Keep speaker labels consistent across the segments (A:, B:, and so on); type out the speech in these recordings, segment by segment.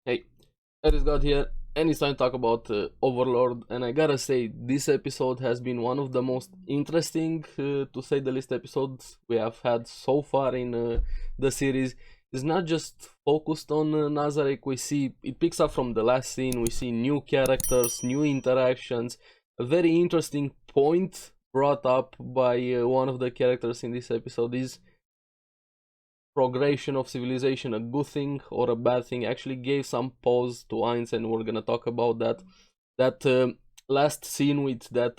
A: Hey, ARESxGOD here, and it's time to talk about Overlord. And I gotta say, this episode has been one of the most interesting, to say the least, episodes we have had so far in the series. It's not just focused on Nazarick. We see it picks up from the last scene. We see new characters, new interactions. A very interesting point brought up by one of the characters in this episode is progression of civilization a good thing or a bad thing. Actually gave some pause to Ainz, and we're gonna talk about that last scene with that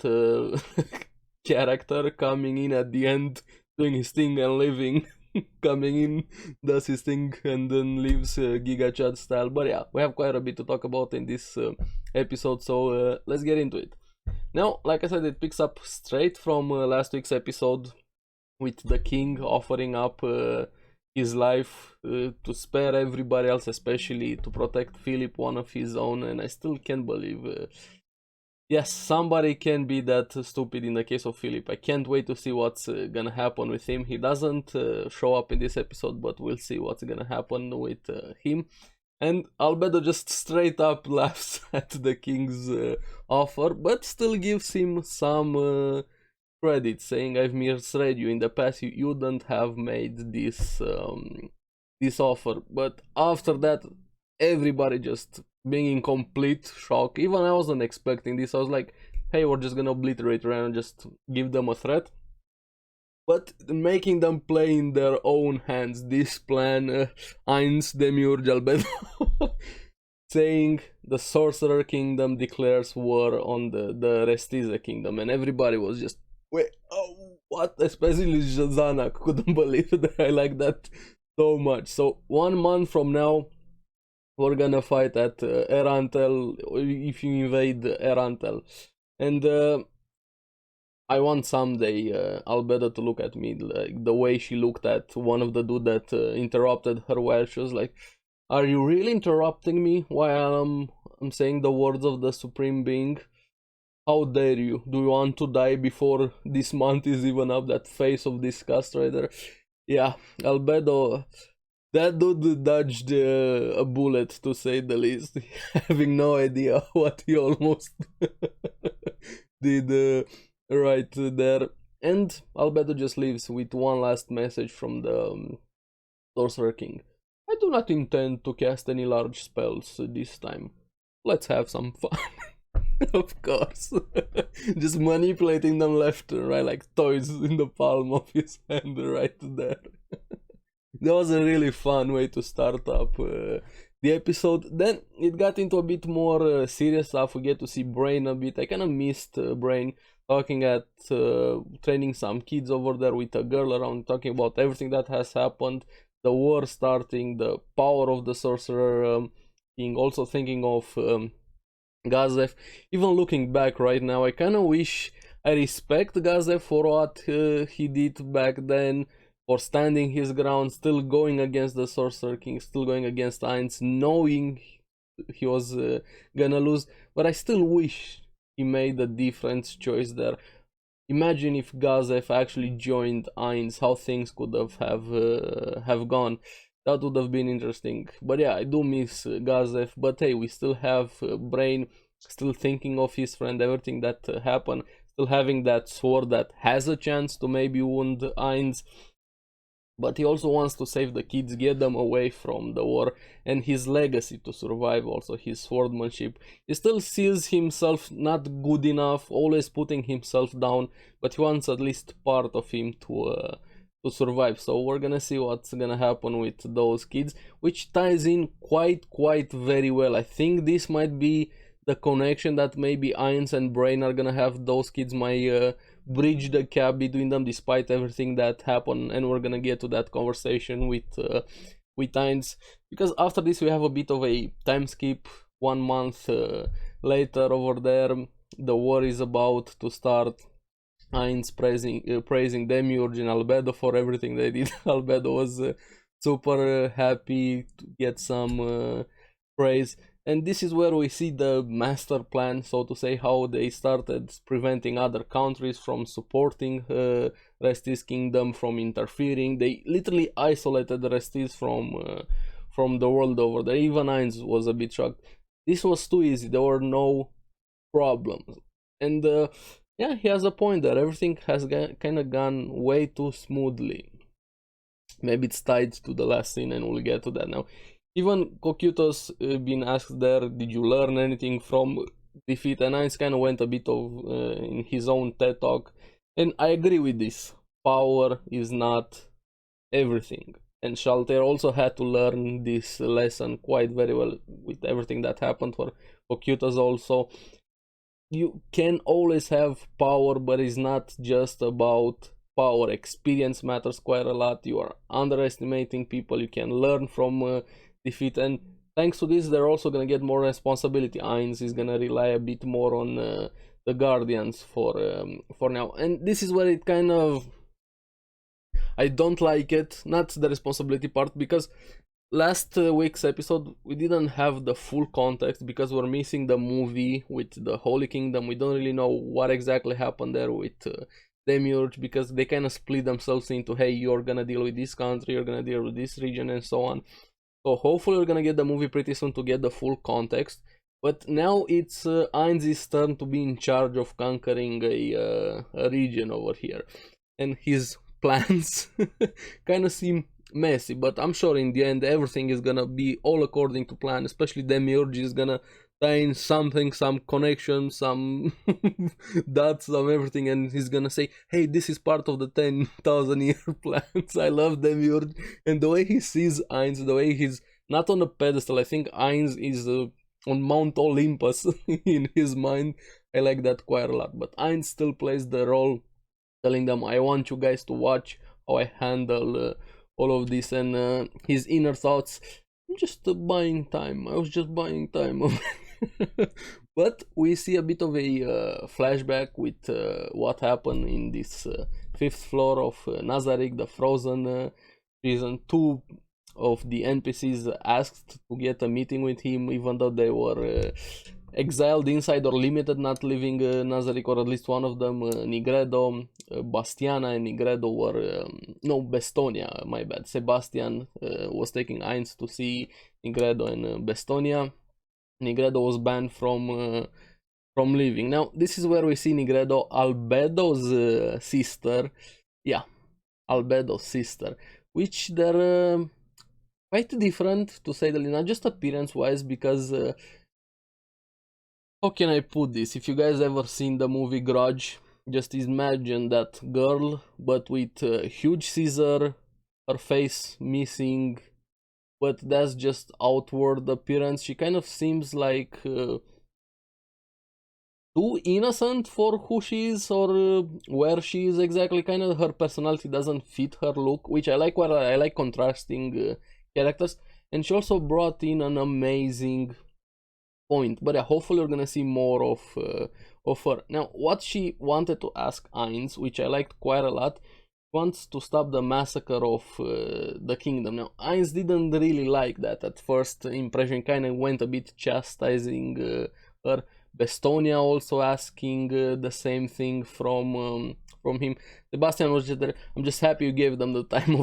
A: character coming in at the end, doing his thing and leaving. Coming in, does his thing, and then leaves Giga Chad style. But yeah, we have quite a bit to talk about in this episode, so let's get into it. Now, like I said, it picks up straight from last week's episode with the king offering up his life to spare everybody else, especially to protect Philip, one of his own. And I still can't believe yes, somebody can be that stupid in the case of Philip. I can't wait to see what's gonna happen with him. He doesn't show up in this episode, but we'll see what's gonna happen with him. And Albedo just straight up laughs at the king's offer, but still gives him some credit, saying, "I've misread you in the past. You wouldn't have made this this offer." But after that, everybody just being in complete shock. Even I wasn't expecting this. I was like, "Hey, we're just gonna obliterate Ren and just give them a threat." But making them play in their own hands this plan, Ainz Demiurge Albedo saying the Sorcerer Kingdom declares war on the ARESxGOD Kingdom, and everybody was just, wait, oh, what? Especially Zana couldn't believe that. I like that so much. So 1 month from now, we're gonna fight at Erantel, if you invade Erantel. And I want someday Albedo to look at me like the way she looked at one of the dude that interrupted her while she was like, "Are you really interrupting me while I'm saying the words of the Supreme Being? How dare you? Do you want to die before this month is even up?" That face of disgust right there. Yeah, Albedo, that dude dodged a bullet, to say the least, having no idea what he almost did right there. And Albedo just leaves with one last message from the Sorcerer King. "I do not intend to cast any large spells this time. Let's have some fun." Of course. Just manipulating them left and right like toys in the palm of his hand right there. That was a really fun way to start up the episode. Then it got into a bit more serious stuff. We get to see Brain a bit. I kind of missed Brain talking at training some kids over there with a girl around, talking about everything that has happened, the war starting, the power of the Sorcerer King, also thinking of Gazef. Even looking back right now, I kind of wish I respect Gazef for what he did back then, for standing his ground, still going against the Sorcerer King, still going against Ainz, knowing he was gonna lose. But I still wish he made a different choice there. Imagine if Gazef actually joined Ainz, how things could have gone. That would have been interesting. But yeah, I do miss Gazef. But hey, we still have Brain, still thinking of his friend, everything that happened, still having that sword that has a chance to maybe wound Ainz. But he also wants to save the kids, get them away from the war, and his legacy to survive, also his swordmanship. He still sees himself not good enough, always putting himself down, but he wants at least part of him to survive. So we're gonna see what's gonna happen with those kids, which ties in quite very well. I think this might be the connection that maybe Ainz and Brain are gonna have. Those kids might bridge the gap between them despite everything that happened, and we're gonna get to that conversation with Ainz, because after this we have a bit of a time skip. 1 month later over there, the war is about to start. Ainz praising Demiurge and Albedo for everything they did. Albedo was super happy to get some praise. And this is where we see the master plan, so to say, how they started preventing other countries from supporting ARESxGOD Kingdom, from interfering. They literally isolated the ARESxGOD from from the world over there. Even Ainz was a bit shocked. This was too easy. There were no problems. And yeah, he has a point there. Everything has kind of gone way too smoothly. Maybe it's tied to the last scene, and we'll get to that now. Even Kokyuto's been asked there, did you learn anything from defeat? And Ainz kind of went a bit of in his own TED talk, and I agree with this. Power is not everything, and Shalter also had to learn this lesson quite very well with everything that happened for Kokyuto's also. You can always have power, but it's not just about power. Experience matters quite a lot. You are underestimating people. You can learn from defeat, and thanks to this, they're also gonna get more responsibility. Ainz is gonna rely a bit more on the Guardians for now, and this is where it kind of, I don't like it. Not the responsibility part, because last week's episode we didn't have the full context because we're missing the movie with the Holy Kingdom. We don't really know what exactly happened there with Demiurge, because they kind of split themselves into, hey, you're gonna deal with this country, you're gonna deal with this region, and so on. So hopefully we're gonna get the movie pretty soon to get the full context. But now it's Ainz's turn to be in charge of conquering a region over here, and his plans kind of seem messy, but I'm sure in the end everything is gonna be all according to plan. Especially Demiurge is gonna tie in something, some connection, some dots, some everything, and he's gonna say, hey, this is part of the 10,000 year plans. I love Demiurge, and the way he sees Ainz, the way he's not on a pedestal. I think Ainz is on Mount Olympus in his mind. I like that quite a lot, but Ainz still plays the role telling them, I want you guys to watch how I handle all of this, and his inner thoughts, I'm just buying time. I was just buying time. But we see a bit of a flashback with what happened in this 5th floor of Nazarick, the frozen prison. 2 of the NPCs asked to get a meeting with him, even though they were exiled inside or limited, not leaving Nazarick, or at least one of them, Nigredo, Bastiana and Nigredo were, no, Bestonia, my bad. Sebastian was taking Ainz to see Nigredo and Bestonia. Nigredo was banned from leaving. Now, this is where we see Nigredo, Albedo's sister. Yeah, Albedo's sister, which they're quite different, to say the least, not just appearance-wise, because how can I put this? If you guys ever seen the movie Grudge, just imagine that girl, but with huge scissor, her face missing, but that's just outward appearance. She kind of seems like too innocent for who she is, or where she is exactly. Kind of her personality doesn't fit her look, which I like. What I like contrasting characters, and she also brought in an amazing point. But yeah, hopefully we're gonna see more of her. Now, what she wanted to ask Ainz, which I liked quite a lot, wants to stop the massacre of the kingdom. Now, Ainz didn't really like that at first impression, kind of went a bit chastising her. Bestonia also asking the same thing from him. Sebastian was just there, I'm just happy you gave them the time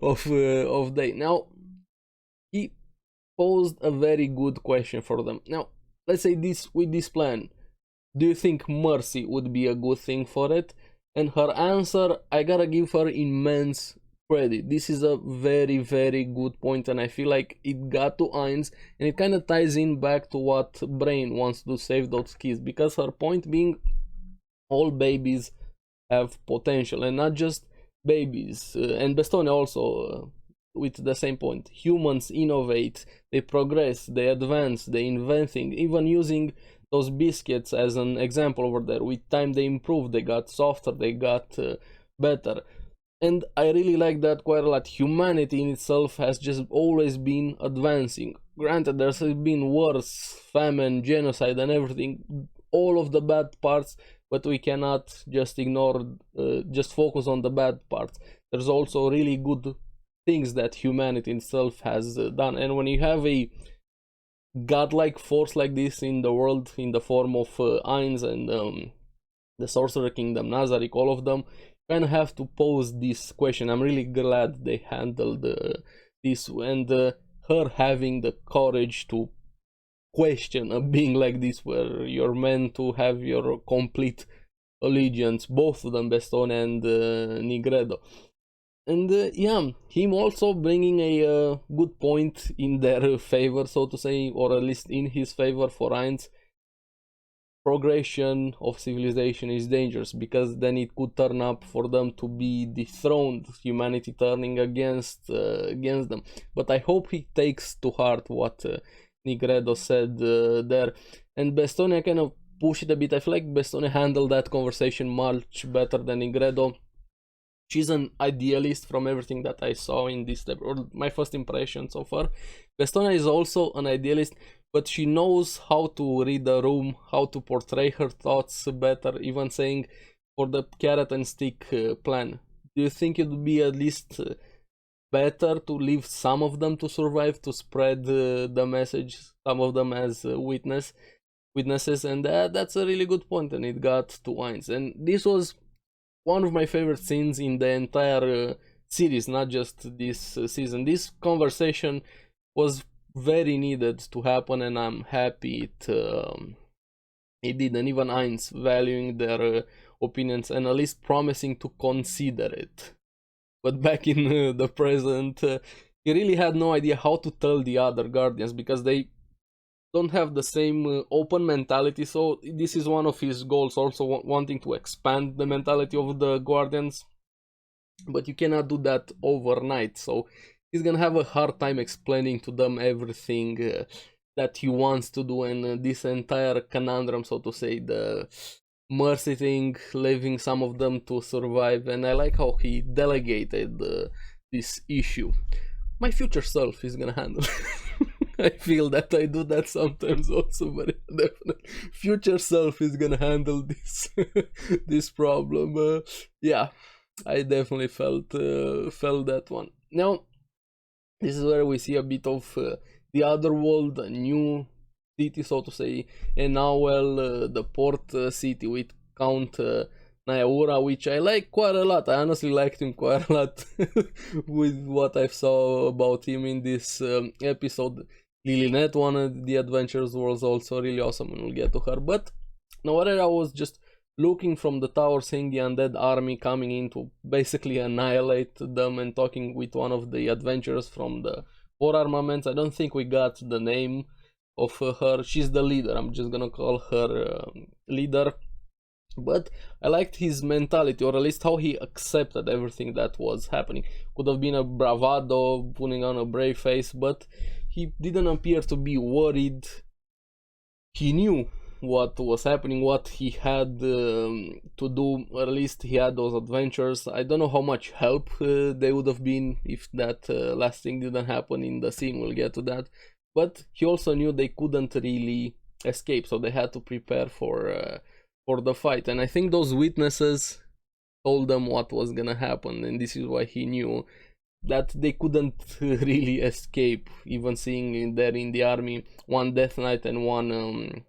A: of day. Now, he posed a very good question for them. Now, let's say this, with this plan, do you think mercy would be a good thing for it? And her answer, I gotta give her immense credit. This is a very, very good point, and I feel like it got to Ainz, and it kind of ties in back to what Brain wants to save those kids, because her point being, all babies have potential, and not just babies. And Bestonia also with the same point. Humans innovate, they progress, they advance, they inventing, even using those biscuits as an example over there. With time they improved, they got softer, they got better. And I really like that quite a lot. Humanity in itself has just always been advancing. Granted, there's been wars, famine, genocide and everything, all of the bad parts, but we cannot just ignore, just focus on the bad parts. There's also really good things that humanity itself has done. And when you have a godlike force like this in the world, in the form of Ainz and the Sorcerer Kingdom, Nazarick, all of them, kind of have to pose this question. I'm really glad they handled this, and her having the courage to question a being like this, where you're meant to have your complete allegiance, both of them, Bestone and Nigredo. And yeah, him also bringing a good point in their favor, so to say, or at least in his favor for Ainz. Progression of civilization is dangerous, because then it could turn up for them to be dethroned, humanity turning against them. But I hope he takes to heart what Nigredo said there. And Bestone kind of push it a bit. I feel like Bestone handled that conversation much better than Nigredo. She's an idealist from everything that I saw in this step, or my first impression so far. Bestone is also an idealist, but she knows how to read the room, how to portray her thoughts better, even saying for the carrot and stick plan. Do you think it would be at least better to leave some of them to survive, to spread the message, some of them as witnesses? And that's a really good point, and it got to Ainz. And this was one of my favorite scenes in the entire series, not just this season. This conversation was very needed to happen, and I'm happy it did. And even Ainz valuing their opinions and at least promising to consider it. But back in the present, he really had no idea how to tell the other Guardians, because they don't have the same open mentality. So this is one of his goals, also wanting to expand the mentality of the Guardians, but you cannot do that overnight. So he's gonna have a hard time explaining to them everything that he wants to do, and this entire conundrum, so to say, the mercy thing, leaving some of them to survive. And I like how he delegated this issue. My future self is gonna handle I feel that I do that sometimes also, but definitely future self is gonna handle this this problem. Yeah, I definitely felt that one. Now, this is where we see a bit of the other world, a new city, so to say, and now, well, the port city with Count Nayaura, which I like quite a lot. I honestly liked him quite a lot with what I saw about him in this episode. Lilinette, one of the adventures, was also really awesome, and we'll get to her. But Nayaura, I was just looking from the tower, seeing the undead army coming in to basically annihilate them, and talking with one of the adventurers from the 4 armaments. I don't think we got the name of her. She's the leader. I'm just gonna call her leader. But I liked his mentality, or at least how he accepted everything that was happening. Could have been a bravado, putting on a brave face, but he didn't appear to be worried. He knew what was happening, what he had to do, or at least he had those adventures. I don't know how much help they would have been if that last thing didn't happen in the scene. We'll get to that. But he also knew they couldn't really escape, so they had to prepare for the fight. And I think those witnesses told them what was gonna happen, and this is why he knew that they couldn't really escape, even seeing in there in the army one Death Knight and one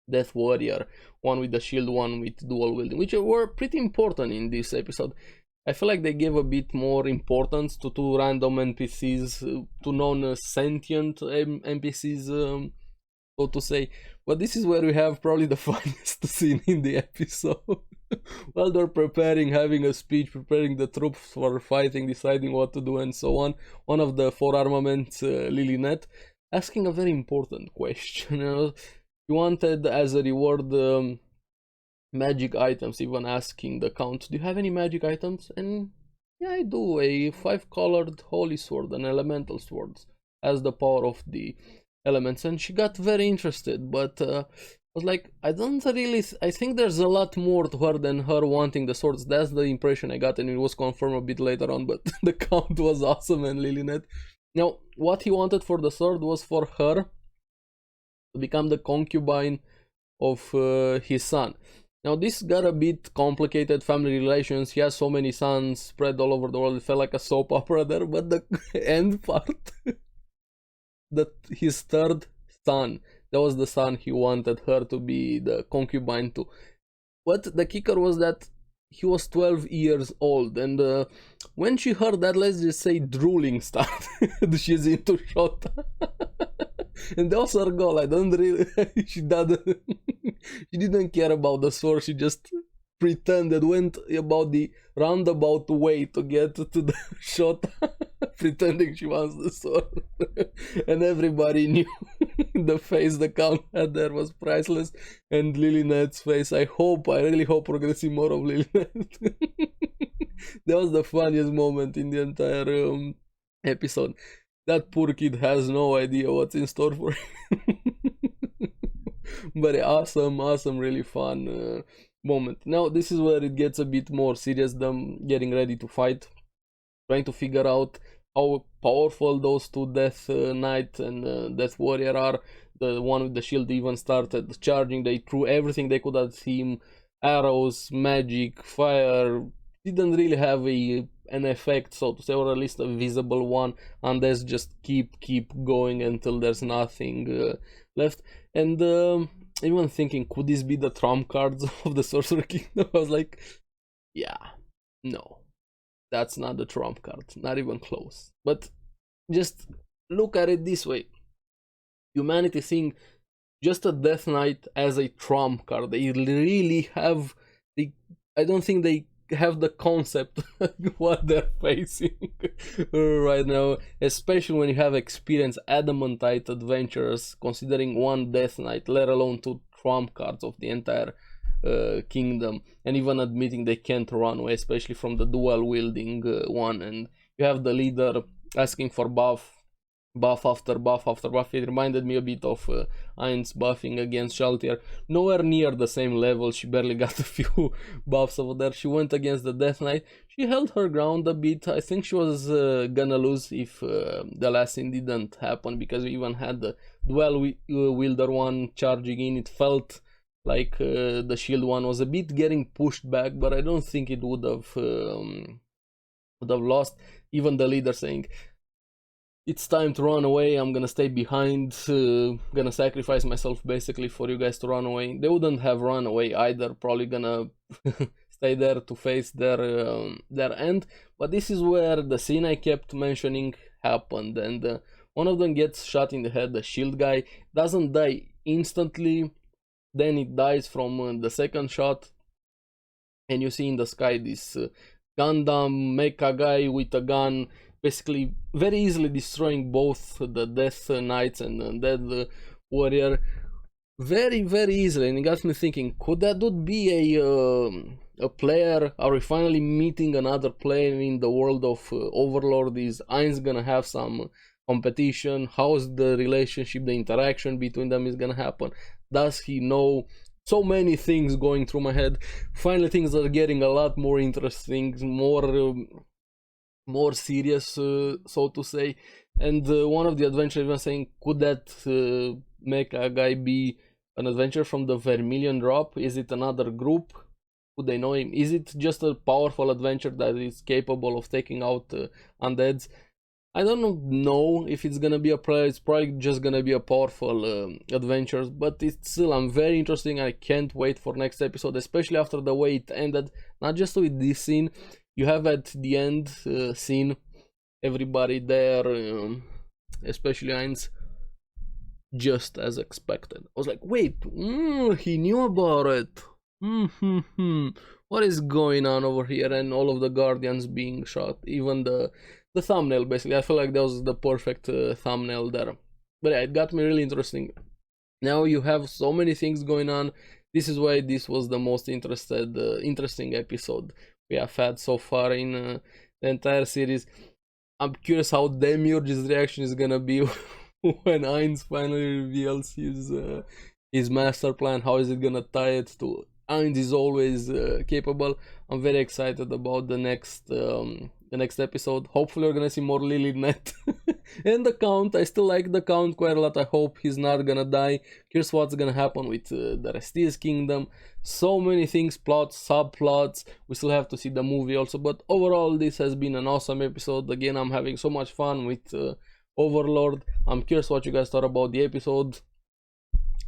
A: Death Warrior, one with the shield, one with dual wielding, which were pretty important in this episode. I feel like they gave a bit more importance to 2 random NPCs, to non-sentient NPCs, so to say. But this is where we have probably the funniest scene in the episode. While they're preparing, having a speech, preparing the troops for fighting, deciding what to do and so on, one of the 4 armaments, Lilinette, asking a very important question. He wanted as a reward magic items, even asking the Count, do you have any magic items? And yeah, I do. A 5-colored holy sword, an elemental sword, has the power of the elements. And she got very interested, but was like, I think there's a lot more to her than her wanting the swords. That's the impression I got, and it was confirmed a bit later on. But the Count was awesome, and Lilinette. Now, what he wanted for the sword was for her to become the concubine of his son. Now, this got a bit complicated, family relations. He has so many sons spread all over the world. It felt like a soap opera there. But the end part, that his 3rd son, that was the son he wanted her to be the concubine to. But the kicker was that he was 12 years old, and when she heard that, let's just say, drooling started. She's into Shota. And that was her goal. I don't really she didn't care about the sword. She just pretended, went about the roundabout way to get to the shot, pretending she wants the sword. And everybody knew. The face the count had there was priceless. And Lilynet's face, I really hope we're gonna see more of Lilyneth. That was the funniest moment in the entire episode. That poor kid has no idea what's in store for him. But awesome, really fun moment. Now this is where it gets a bit more serious, them getting ready to fight, trying to figure out how powerful those two Death Knight and Death Warrior are. The one with the shield even started charging. They threw everything they could at him, arrows, magic, fire. Didn't really have an effect, so to say, or at least a visible one, and there's just keep going until there's nothing left. And even thinking, could this be the trump cards of the Sorcerer Kingdom? I was like, yeah, no, that's not the trump card, not even close. But just look at it this way: humanity seeing just a Death Knight as a trump card. They really have I don't think they have the concept what they're facing right now, especially when you have experienced adamantite adventurers considering one Death Knight, let alone two trump cards of the entire kingdom, and even admitting they can't run away, especially from the dual wielding one. And you have the leader asking for buff after buff after buff. It reminded me a bit of Ainz buffing against Shaltir. Nowhere near the same level, she barely got a few buffs over there. She went against the Death Knight. She held her ground a bit. I think she was gonna lose if the last scene didn't happen, because we even had the dual wielder one charging in. It felt like the shield one was a bit getting pushed back, but I don't think it would have lost. Even the leader saying, it's time to run away, I'm gonna stay behind, gonna sacrifice myself basically for you guys to run away. They wouldn't have run away either, probably gonna stay there to face their end. But this is where the scene I kept mentioning happened, and one of them gets shot in the head. The shield guy doesn't die instantly, then it dies from the second shot, and you see in the sky this Gundam mecha guy with a gun, basically very easily destroying both the Death Knights and Death Warrior very easily. And it got me thinking, could that dude be a player? Are we finally meeting another player in the world of Overlord? Is Ainz gonna have some competition? How's the relationship, the interaction between them is gonna happen? Does he know? So many things going through my head. Finally things are getting a lot more interesting, more serious, so to say. And one of the adventurers was saying, could that mecha guy be an adventurer from the Vermilion Drop? Is it another group? Could they know him? Is it just a powerful adventurer that is capable of taking out undeads? I don't know if it's gonna be a player. It's probably just gonna be a powerful adventure, but it's still, I'm very interesting. I can't wait for next episode, especially after the way it ended. Not just with this scene, you have at the end scene everybody there, especially Ainz, just as expected. I was like, wait, he knew about it. What is going on over here? And all of the guardians being shot, even the thumbnail, basically. I feel like that was the perfect thumbnail there. But yeah, it got me really interesting. Now you have so many things going on. This is why this was the most interesting episode we have had so far in the entire series. I'm curious how Demiurge's reaction is gonna be when Ainz finally reveals his master plan. How is it gonna tie it to Ainz is always capable? I'm very excited about the next episode. Hopefully we're gonna see more Lilyneth. And the Count, I still like the Count quite a lot. I hope he's not gonna die. Here's what's gonna happen with the ARESxGOD Kingdom. So many things, plots, subplots. We still have to see the movie also, but overall this has been an awesome episode. Again, I'm having so much fun with Overlord. I'm curious what you guys thought about the episode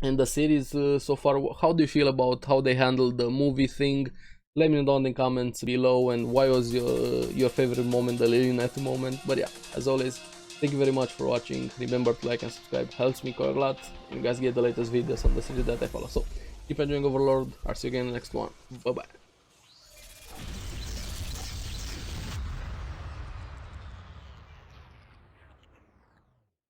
A: and the series so far. How do you feel about how they handled the movie thing? Let me know down in the comments below, and why was your favorite moment the Lily Knight moment. But yeah, as always, thank you very much for watching. Remember to like and subscribe, helps me quite a lot, and you guys get the latest videos on the series that I follow. So keep enjoying Overlord. I'll see you again in the next one. Bye bye.